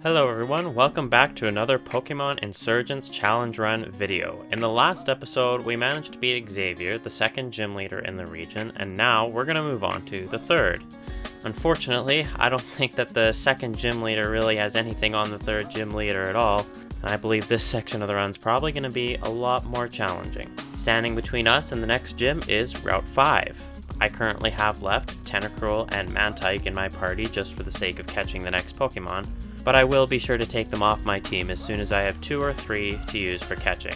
Hello everyone, welcome back to another Pokemon Insurgence Challenge Run video. In the last episode, we managed to beat Xavier, the second gym leader in the region, and now we're going to move on to the third. Unfortunately, I don't think that the second gym leader really has anything on the third gym leader at all, and I believe this section of the run's probably going to be a lot more challenging. Standing between us and the next gym is Route 5. I currently have left Tentacruel and Mantike in my party just for the sake of catching the next Pokemon, but I will be sure to take them off my team as soon as I have 2 or 3 to use for catching.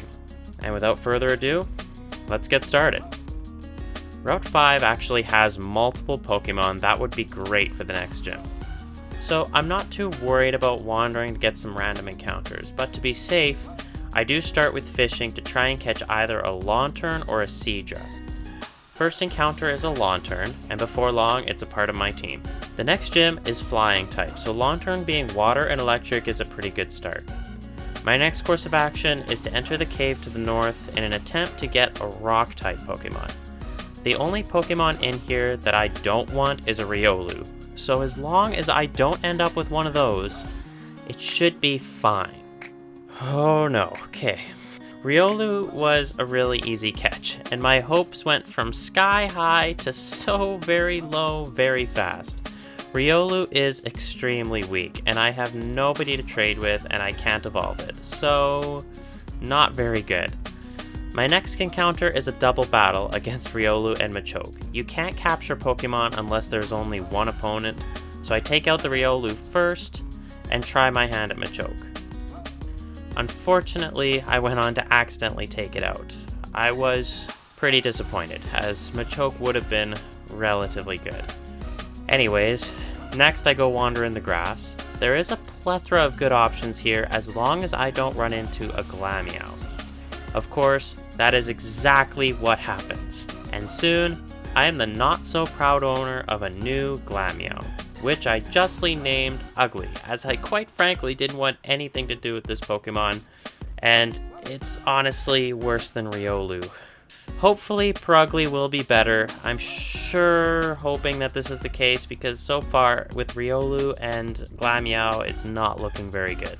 And without further ado, let's get started. Route 5 actually has multiple Pokemon that would be great for the next gym. So I'm not too worried about wandering to get some random encounters, but to be safe, I do start with fishing to try and catch either a Lantern or a Seadra. First encounter is a Lantern, and before long, it's a part of my team. The next gym is Flying type, so Lantern being water and electric is a pretty good start. My next course of action is to enter the cave to the north in an attempt to get a Rock type Pokemon. The only Pokemon in here that I don't want is a Riolu, so as long as I don't end up with one of those, it should be fine. Oh no, okay. Riolu was a really easy catch, and my hopes went from sky high to so very low very fast. Riolu is extremely weak, and I have nobody to trade with, and I can't evolve it, so not very good. My next encounter is a double battle against Riolu and Machoke. You can't capture Pokemon unless there's only one opponent, so I take out the Riolu first and try my hand at Machoke. Unfortunately, I went on to accidentally take it out. I was pretty disappointed, as Machoke would have been relatively good. Anyways, next I go wander in the grass. There is a plethora of good options here as long as I don't run into a Glameow. Of course, that is exactly what happens, and soon I am the not-so-proud owner of a new Glameow, which I justly named Ugly, as I quite frankly didn't want anything to do with this Pokemon, and it's honestly worse than Riolu. Hopefully Purugly will be better. I'm sure hoping that this is the case because so far with Riolu and Glameow it's not looking very good.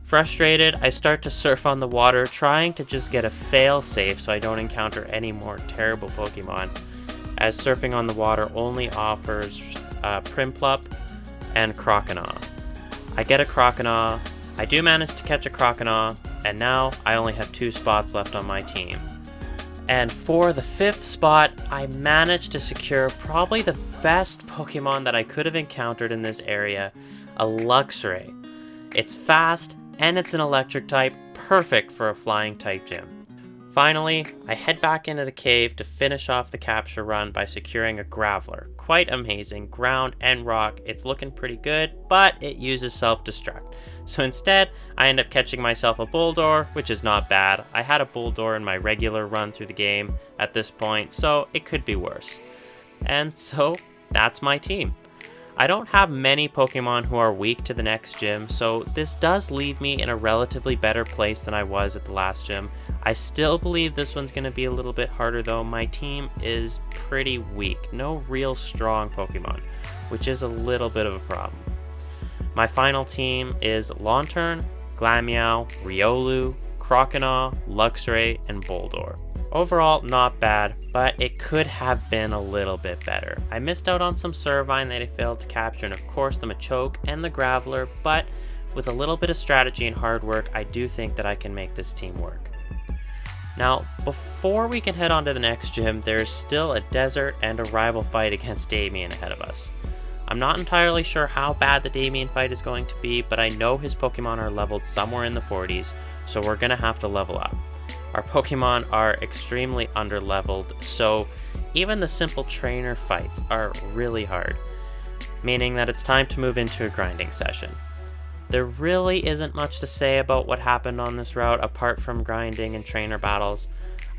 Frustrated, I start to surf on the water trying to just get a fail-safe so I don't encounter any more terrible Pokemon, as surfing on the water only offers Prinplup and Croconaw. I get a Croconaw, I do manage to catch a Croconaw, and now I only have 2 spots left on my team. And for the 5th spot, I managed to secure probably the best Pokemon that I could have encountered in this area, a Luxray. It's fast, and it's an electric type, perfect for a flying type gym. Finally, I head back into the cave to finish off the capture run by securing a Graveler. Quite amazing, ground and rock, it's looking pretty good, but it uses self-destruct. So instead, I end up catching myself a Bulldor, which is not bad. I had a Bulldor in my regular run through the game at this point, so it could be worse. And so, that's my team. I don't have many Pokemon who are weak to the next gym, so this does leave me in a relatively better place than I was at the last gym. I still believe this one's going to be a little bit harder though. My team is pretty weak, no real strong Pokemon, which is a little bit of a problem. My final team is Lantern, Glameow, Riolu, Croconaw, Luxray, and Bulldor. Overall, not bad, but it could have been a little bit better. I missed out on some Servine that I failed to capture, and of course the Machoke and the Graveler, but with a little bit of strategy and hard work, I do think that I can make this team work. Now, before we can head on to the next gym, there's still a desert and a rival fight against Damien ahead of us. I'm not entirely sure how bad the Damien fight is going to be, but I know his Pokemon are leveled somewhere in the 40s, so we're going to have to level up. Our Pokemon are extremely underleveled, so even the simple trainer fights are really hard, meaning that it's time to move into a grinding session. There really isn't much to say about what happened on this route apart from grinding and trainer battles.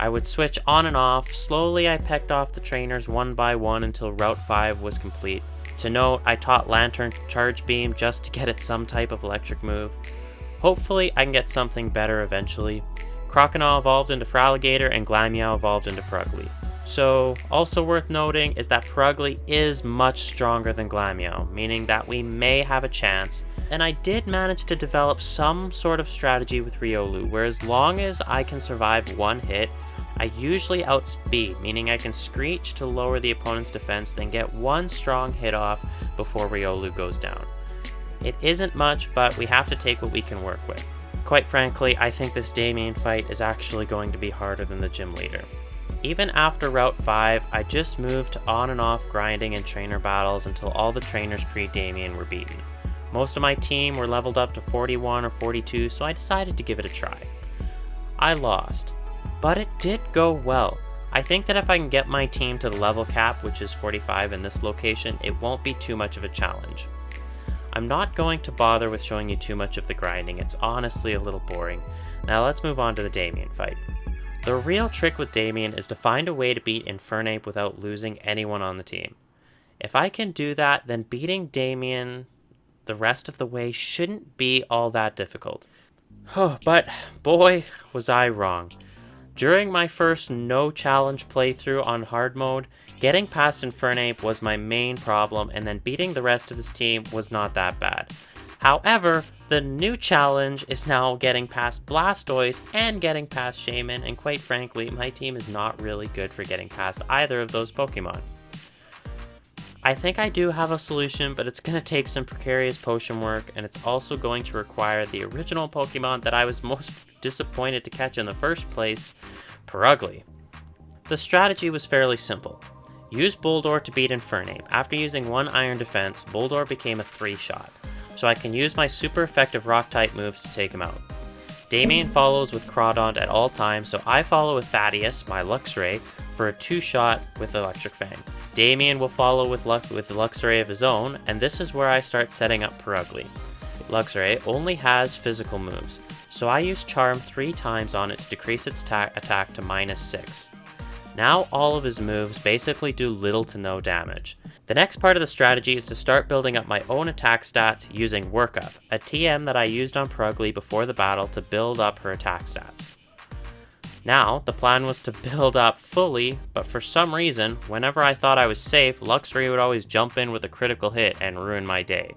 I would switch on and off. Slowly I pecked off the trainers one by one until Route 5 was complete. To note, I taught Lantern Charge Beam just to get it some type of electric move. Hopefully I can get something better eventually. Croconaw evolved into Feraligatr and Glameow evolved into Purugly. So, also worth noting is that Purugly is much stronger than Glameow, meaning that we may have a chance And I did manage to develop some sort of strategy with Riolu, where as long as I can survive one hit, I usually outspeed, meaning I can screech to lower the opponent's defense, then get one strong hit off before Riolu goes down. It isn't much, but we have to take what we can work with. Quite frankly, I think this Damien fight is actually going to be harder than the gym leader. Even after Route 5, I just moved on and off grinding and trainer battles until all the trainers pre-Damien were beaten. Most of my team were leveled up to 41 or 42, so I decided to give it a try. I lost, but it did go well. I think that if I can get my team to the level cap, which is 45 in this location, it won't be too much of a challenge. I'm not going to bother with showing you too much of the grinding, it's honestly a little boring. Now let's move on to the Damien fight. The real trick with Damien is to find a way to beat Infernape without losing anyone on the team. If I can do that, then beating Damien the rest of the way shouldn't be all that difficult. But boy, was I wrong. During my first no challenge playthrough on hard mode, getting past Infernape was my main problem, and then beating the rest of his team was not that bad. However, the new challenge is now getting past Blastoise and getting past Shaman, and quite frankly, my team is not really good for getting past either of those Pokemon. I think I do have a solution, but it's going to take some precarious potion work, and it's also going to require the original Pokemon that I was most disappointed to catch in the first place, Purugly. The strategy was fairly simple. Use Bulldor to beat Infernape. After using one Iron Defense, Bulldor became a 3-shot, so I can use my super effective Rock-type moves to take him out. Damien follows with Crawdaunt at all times, so I follow with Thaddeus, my Luxray, for a 2-shot with Electric Fang. Damien will follow with Luxray of his own, and this is where I start setting up Purugly. Luxray only has physical moves, so I use Charm 3 times on it to decrease its attack to -6. Now all of his moves basically do little to no damage. The next part of the strategy is to start building up my own attack stats using Workup, a TM that I used on Purugly before the battle to build up her attack stats. Now, the plan was to build up fully, but for some reason, whenever I thought I was safe, Luxray would always jump in with a critical hit and ruin my day.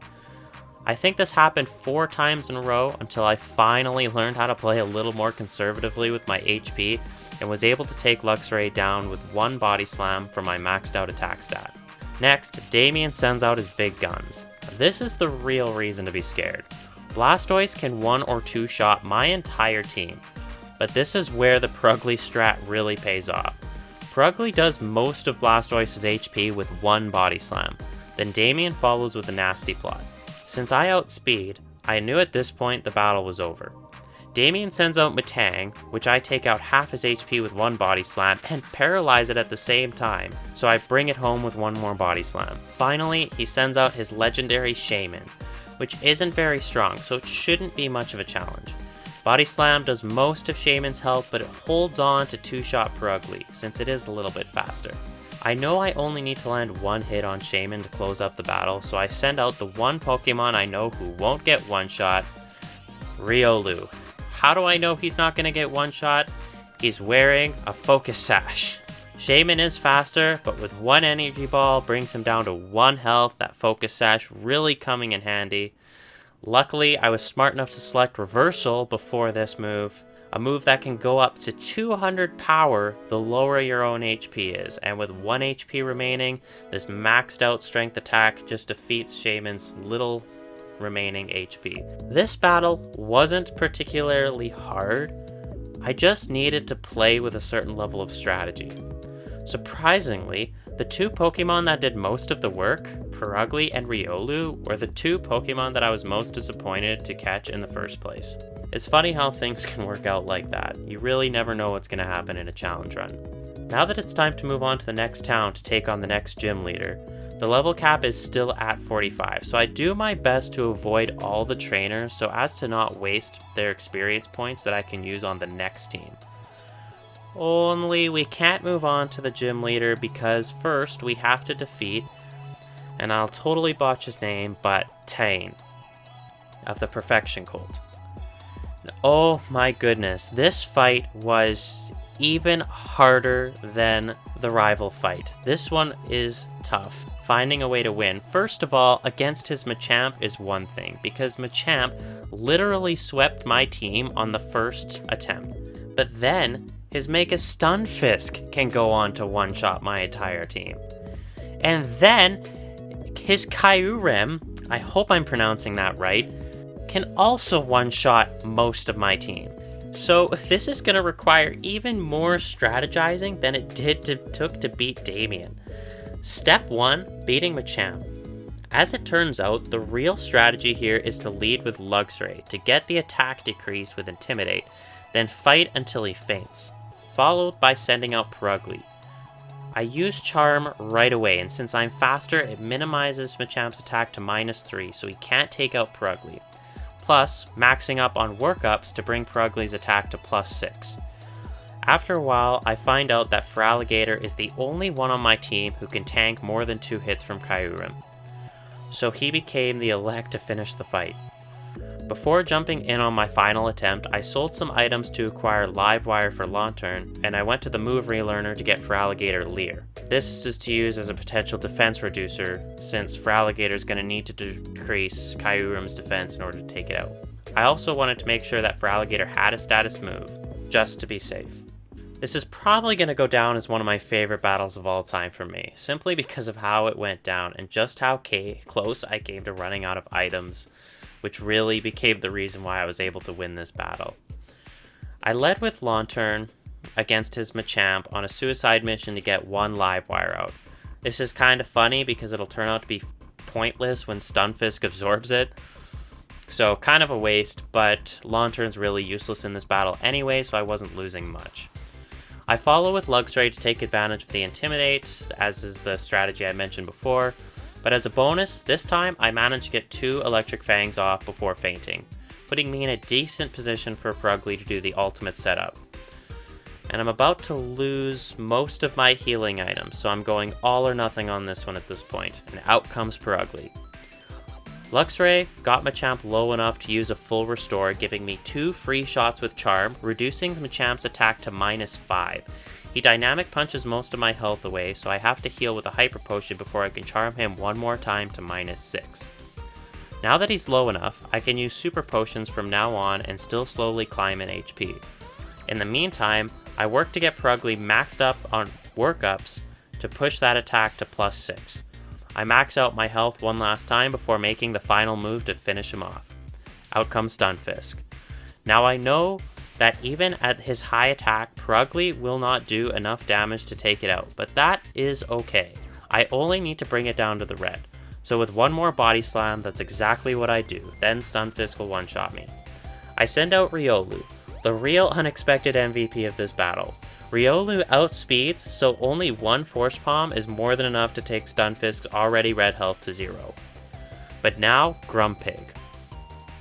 I think this happened 4 times in a row until I finally learned how to play a little more conservatively with my HP and was able to take Luxray down with 1 Body Slam for my maxed out attack stat. Next, Damien sends out his big guns. This is the real reason to be scared. Blastoise can 1 or 2 shot my entire team. But this is where the Purugly strat really pays off. Purugly does most of Blastoise's HP with 1 Body Slam, then Damien follows with a Nasty Plot. Since I outspeed, I knew at this point the battle was over. Damien sends out Metang, which I take out half his HP with 1 Body Slam and paralyze it at the same time, so I bring it home with 1 more Body Slam. Finally, he sends out his legendary Shaman, which isn't very strong, so it shouldn't be much of a challenge. Body Slam does most of Shaman's health, but it holds on to 2-shot Purugly, since it is a little bit faster. I know I only need to land 1 hit on Shaman to close up the battle, so I send out the one Pokemon I know who won't get 1-shot, Riolu. How do I know he's not going to get 1-shot? He's wearing a Focus Sash. Shaman is faster, but with 1 Energy Ball brings him down to 1 health, that Focus Sash really coming in handy. Luckily, I was smart enough to select Reversal before this move, a move that can go up to 200 power the lower your own HP is, and with 1 HP remaining, this maxed out strength attack just defeats Shaman's little remaining HP. This battle wasn't particularly hard, I just needed to play with a certain level of strategy. Surprisingly, the 2 Pokemon that did most of the work, Purugly and Riolu, were the 2 Pokemon that I was most disappointed to catch in the first place. It's funny how things can work out like that. You really never know what's going to happen in a challenge run. Now that it's time to move on to the next town to take on the next gym leader, the level cap is still at 45, so I do my best to avoid all the trainers so as to not waste their experience points that I can use on the next team. Only we can't move on to the gym leader because first we have to defeat, and I'll totally botch his name, but Tane of the Perfection Cult. Oh my goodness, this fight was even harder than the rival fight. This one is tough. finding a way to win. First of all, against his Machamp is one thing, because Machamp literally swept my team on the first attempt. But then, his Mega Stunfisk can go on to one-shot my entire team. And then, his Kyurem, I hope I'm pronouncing that right, can also one-shot most of my team. So this is going to require even more strategizing than it took to beat Damien. Step 1, beating Machamp. As it turns out, the real strategy here is to lead with Luxray to get the attack decrease with Intimidate, then fight until he faints, followed by sending out Purugly. I use Charm right away, and since I'm faster, it minimizes Machamp's attack to -3, so he can't take out Purugly. Plus, maxing up on workups to bring Purugly's attack to +6. After a while, I find out that Feraligatr is the only one on my team who can tank more than 2 hits from Kyurem, so he became the elect to finish the fight. Before jumping in on my final attempt, I sold some items to acquire Livewire for Lantern, and I went to the move relearner to get Feraligatr Leer. This is to use as a potential defense reducer, since Feraligatr is going to need to decrease Kyurem's defense in order to take it out. I also wanted to make sure that Feraligatr had a status move, just to be safe. This is probably going to go down as one of my favorite battles of all time for me, simply because of how it went down and just how close I came to running out of items, which really became the reason why I was able to win this battle. I led with Lantern against his Machamp on a suicide mission to get 1 Livewire out. This is kind of funny because it'll turn out to be pointless when Stunfisk absorbs it, so kind of a waste, but Lantern's really useless in this battle anyway, so I wasn't losing much. I follow with Luxray to take advantage of the Intimidate, as is the strategy I mentioned before, but as a bonus, this time I managed to get 2 Electric Fangs off before fainting, putting me in a decent position for Purugly to do the ultimate setup. And I'm about to lose most of my healing items, so I'm going all or nothing on this one at this point, and out comes Purugly. Luxray got Machamp low enough to use a full restore, giving me 2 free shots with Charm, reducing Machamp's attack to -5. He dynamic punches most of my health away, so I have to heal with a Hyper Potion before I can charm him one more time to -6. Now that he's low enough, I can use Super Potions from now on and still slowly climb in HP. In the meantime, I work to get Purugly maxed up on workups to push that attack to +6. I max out my health one last time before making the final move to finish him off. Out comes Stunfisk. Now I know that even at his high attack, Purugly will not do enough damage to take it out, but that is okay. I only need to bring it down to the red. So with one more body slam, that's exactly what I do, then Stunfisk will one-shot me. I send out Riolu, the real unexpected MVP of this battle. Riolu outspeeds, so only 1 Force Palm is more than enough to take Stunfisk's already red health to 0. But now, Grumpig.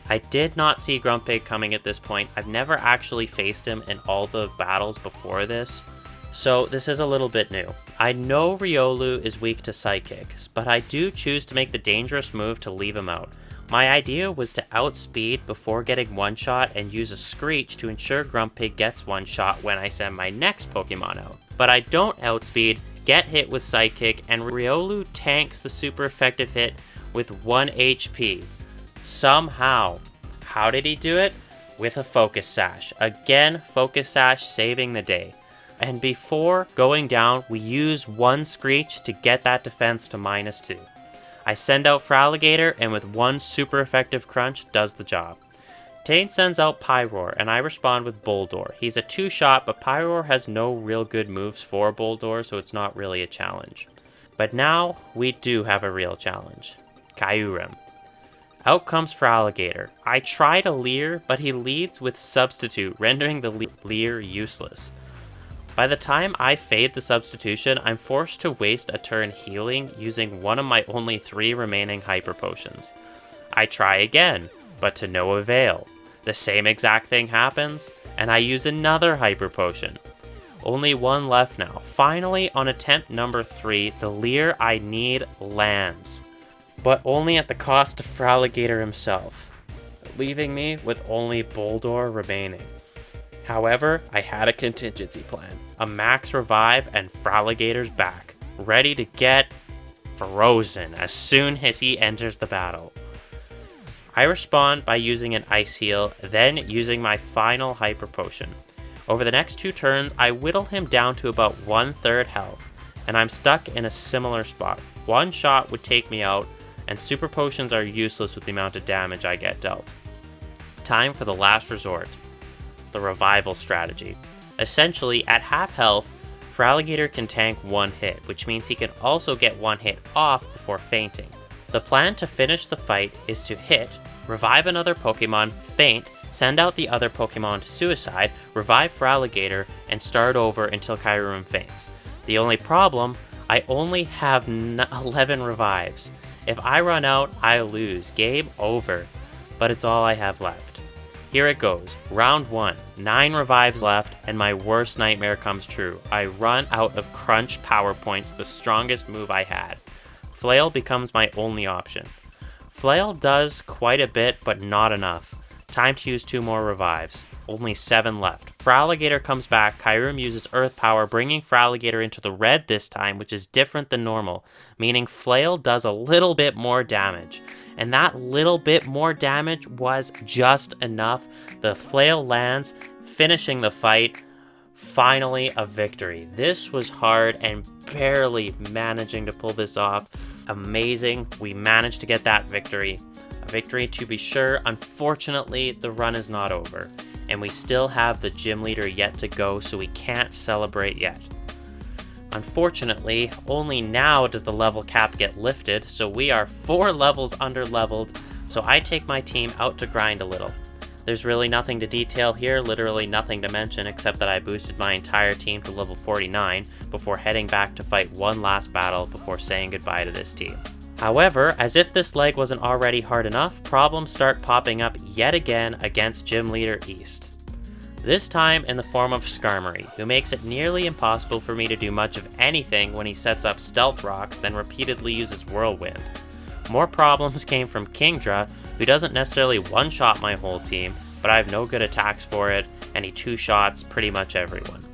I did not see Grumpig coming at this point. I've never actually faced him in all the battles before this, so this is a little bit new. I know Riolu is weak to Psychics, but I do choose to make the dangerous move to leave him out. My idea was to outspeed before getting one-shot and use a Screech to ensure Grumpig gets one-shot when I send my next Pokemon out. But I don't outspeed, get hit with Psychic, and Riolu tanks the super effective hit with 1 HP. Somehow. How did he do it? With a Focus Sash. Again, Focus Sash saving the day. And before going down, we use 1 Screech to get that defense to -2. I send out Feraligatr, and with 1 super effective crunch, does the job. Tane sends out Pyroar, and I respond with Boldore. He's a 2-shot, but Pyroar has no real good moves for Boldore, so it's not really a challenge. But now, we do have a real challenge. Kyurem. Out comes Feraligatr. I try to Leer, but he leads with Substitute, rendering the Leer useless. By the time I fade the substitution, I'm forced to waste a turn healing using one of my only 3 remaining Hyper Potions. I try again, but to no avail. The same exact thing happens, and I use another Hyper Potion. Only 1 left now. Finally, on attempt number 3, the Leer I need lands, but only at the cost of Feraligatr himself, leaving me with only Boldore remaining. However, I had a contingency plan. A max revive and Feraligatr's back, ready to get frozen as soon as he enters the battle. I respond by using an Ice Heal, then using my final Hyper Potion. Over the next 2 turns, I whittle him down to about 1/3 health, and I'm stuck in a similar spot. One shot would take me out, and Super Potions are useless with the amount of damage I get dealt. Time for the last resort, the Revival strategy. Essentially, at half health, Feraligatr can tank 1 hit, which means he can also get 1 hit off before fainting. The plan to finish the fight is to hit, revive another Pokemon, feint, send out the other Pokemon to suicide, revive Feraligatr, and start over until Kyurem faints. The only problem, I only have 11 revives. If I run out, I lose. Game over. But it's all I have left. Here it goes. Round 1. 9 revives left, and my worst nightmare comes true. I run out of Crunch Power Points, the strongest move I had. Flail becomes my only option. Flail does quite a bit, but not enough. Time to use 2 more revives. Only 7 left. Feraligatr comes back, Kyurem uses Earth Power, bringing Feraligatr into the red this time, which is different than normal, meaning Flail does a little bit more damage. And that little bit more damage was just enough. The Flail lands, finishing the fight. Finally, a victory. This was hard and barely managing to pull this off. Amazing. We managed to get that victory. A victory to be sure. Unfortunately, the run is not over, and we still have the gym leader yet to go, so we can't celebrate yet. Unfortunately, only now does the level cap get lifted, so we are 4 levels under leveled, so I take my team out to grind a little. There's really nothing to detail here, literally nothing to mention except that I boosted my entire team to level 49 before heading back to fight one last battle before saying goodbye to this team. However, as if this leg wasn't already hard enough, problems start popping up yet again against Gym Leader East. This time in the form of Skarmory, who makes it nearly impossible for me to do much of anything when he sets up Stealth Rocks, then repeatedly uses Whirlwind. More problems came from Kingdra, who doesn't necessarily one-shot my whole team, but I have no good attacks for it, and he 2-shots pretty much everyone.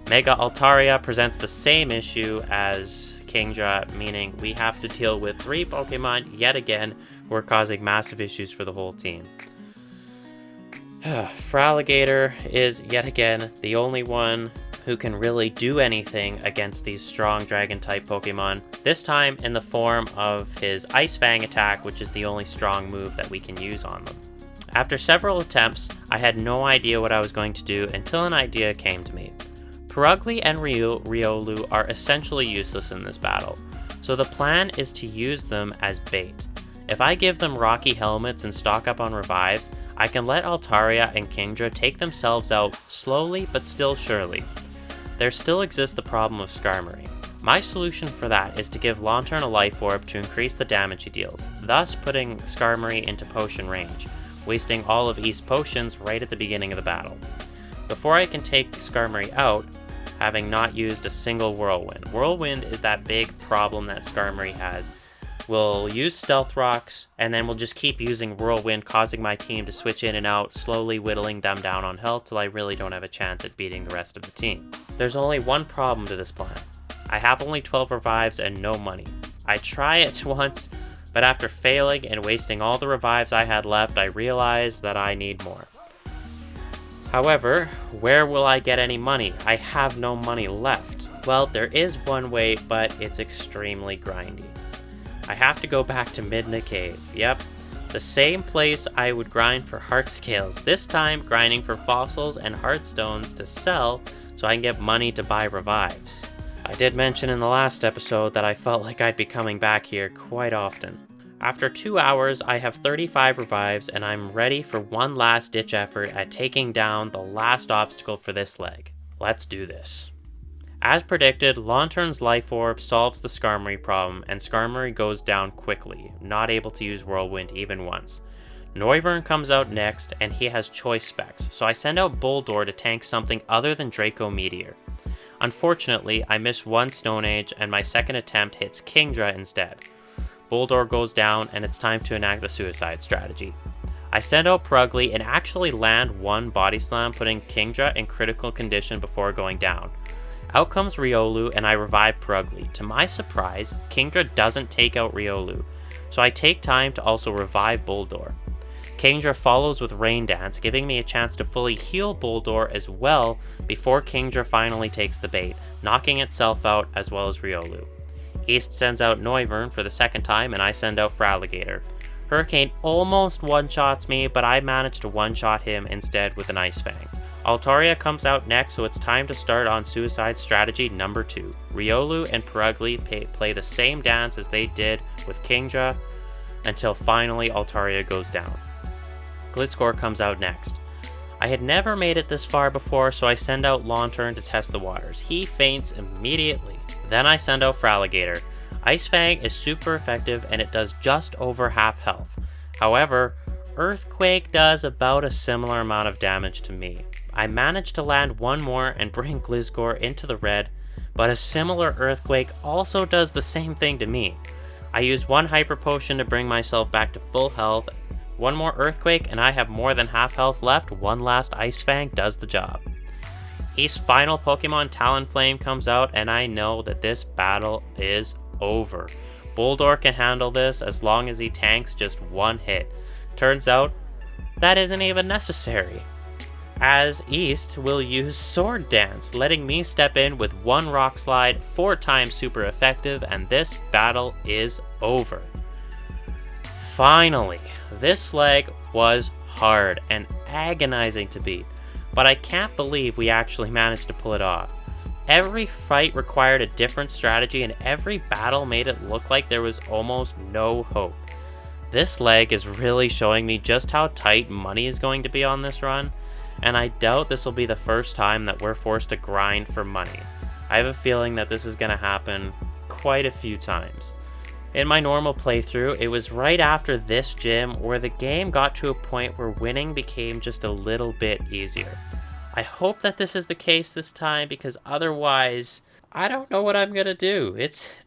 Mega Altaria presents the same issue as Kingdra, meaning we have to deal with 3 Pokemon yet again who are causing massive issues for the whole team. Feraligatr is yet again the only one who can really do anything against these strong Dragon-type Pokemon, this time in the form of his Ice Fang attack, which is the only strong move that we can use on them. After several attempts, I had no idea what I was going to do until an idea came to me. Purugly and Riolu are essentially useless in this battle, so the plan is to use them as bait. If I give them Rocky Helmets and stock up on revives, I can let Altaria and Kingdra take themselves out slowly but still surely. There still exists the problem of Skarmory. My solution for that is to give Lanturn a Life Orb to increase the damage he deals, thus putting Skarmory into potion range, wasting all of East potions right at the beginning of the battle. Before I can take Skarmory out, having not used a single Whirlwind. Whirlwind is that big problem that Skarmory has. We'll use Stealth Rocks, and then we'll just keep using Whirlwind, causing my team to switch in and out, slowly whittling them down on health till I really don't have a chance at beating the rest of the team. There's only one problem to this plan. I have only 12 revives and no money. I try it once, but after failing and wasting all the revives I had left, I realized that I need more. However, where will I get any money? I have no money left. Well, there is one way, but it's extremely grindy. I have to go back to Midna Cave. Yep, the same place I would grind for heart scales, this time grinding for fossils and heartstones to sell so I can get money to buy revives. I did mention in the last episode that I felt like I'd be coming back here quite often. After 2 hours, I have 35 revives and I'm ready for one last ditch effort at taking down the last obstacle for this leg. Let's do this. As predicted, Lanturn's Life Orb solves the Skarmory problem, and Skarmory goes down quickly, not able to use Whirlwind even once. Noivern comes out next, and he has choice specs, so I send out Boldore to tank something other than Draco Meteor. Unfortunately, I miss one Stone Age, and my second attempt hits Kingdra instead. Boldore goes down, and it's time to enact the suicide strategy. I send out Purugly and actually land one Body Slam, putting Kingdra in critical condition before going down. Out comes Riolu and I revive Purugly. To my surprise, Kingdra doesn't take out Riolu, so I take time to also revive Bulldor. Kingdra follows with Rain Dance, giving me a chance to fully heal Bulldor as well before Kingdra finally takes the bait, knocking itself out as well as Riolu. East sends out Noivern for the second time and I send out Feraligatr. Hurricane almost one-shots me, but I managed to one-shot him instead with an Ice Fang. Altaria comes out next, so it's time to start on Suicide Strategy number 2. Riolu and Purugly play the same dance as they did with Kingdra until finally Altaria goes down. Gliscor comes out next. I had never made it this far before, so I send out Lantern to test the waters. He faints immediately. Then I send out Feraligatr. Ice Fang is super effective and it does just over half health. However, Earthquake does about a similar amount of damage to me. I managed to land one more and bring Gliscor into the red, but a similar Earthquake also does the same thing to me. I use one Hyper Potion to bring myself back to full health. One more Earthquake and I have more than half health left. One last Ice Fang does the job. East's final Pokemon Talonflame comes out and I know that this battle is over. Bulldor can handle this as long as he tanks just one hit. Turns out, that isn't even necessary, as East will use Sword Dance, letting me step in with one Rock Slide, 4 times super effective, and this battle is over. Finally, this leg was hard and agonizing to beat, but I can't believe we actually managed to pull it off. Every fight required a different strategy and every battle made it look like there was almost no hope. This leg is really showing me just how tight money is going to be on this run, and I doubt this will be the first time that we're forced to grind for money. I have a feeling that this is going to happen quite a few times. In my normal playthrough, it was right after this gym where the game got to a point where winning became just a little bit easier. I hope that this is the case this time, because otherwise, I don't know what I'm going to do.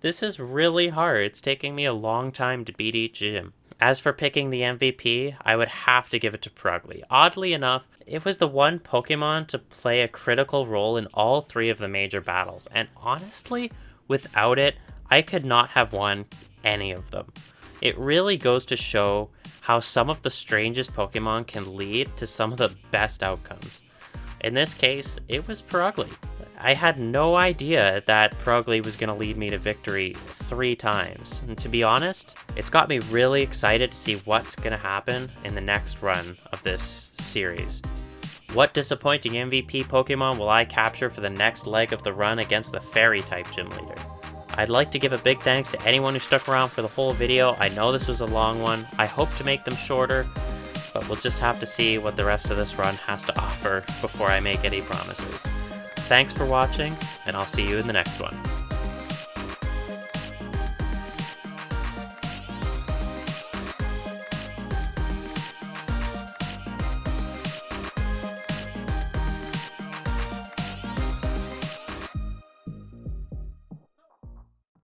This is really hard. It's taking me a long time to beat each gym. As for picking the MVP, I would have to give it to Purugly. Oddly enough, it was the one Pokemon to play a critical role in all 3 of the major battles, and honestly, without it, I could not have won any of them. It really goes to show how some of the strangest Pokemon can lead to some of the best outcomes. In this case, it was Purugly. I had no idea that Purugly was going to lead me to victory 3 times. And to be honest, it's got me really excited to see what's going to happen in the next run of this series. What disappointing MVP Pokemon will I capture for the next leg of the run against the Fairy-type gym leader? I'd like to give a big thanks to anyone who stuck around for the whole video. I know this was a long one. I hope to make them shorter, but we'll just have to see what the rest of this run has to offer before I make any promises. Thanks for watching, and I'll see you in the next one.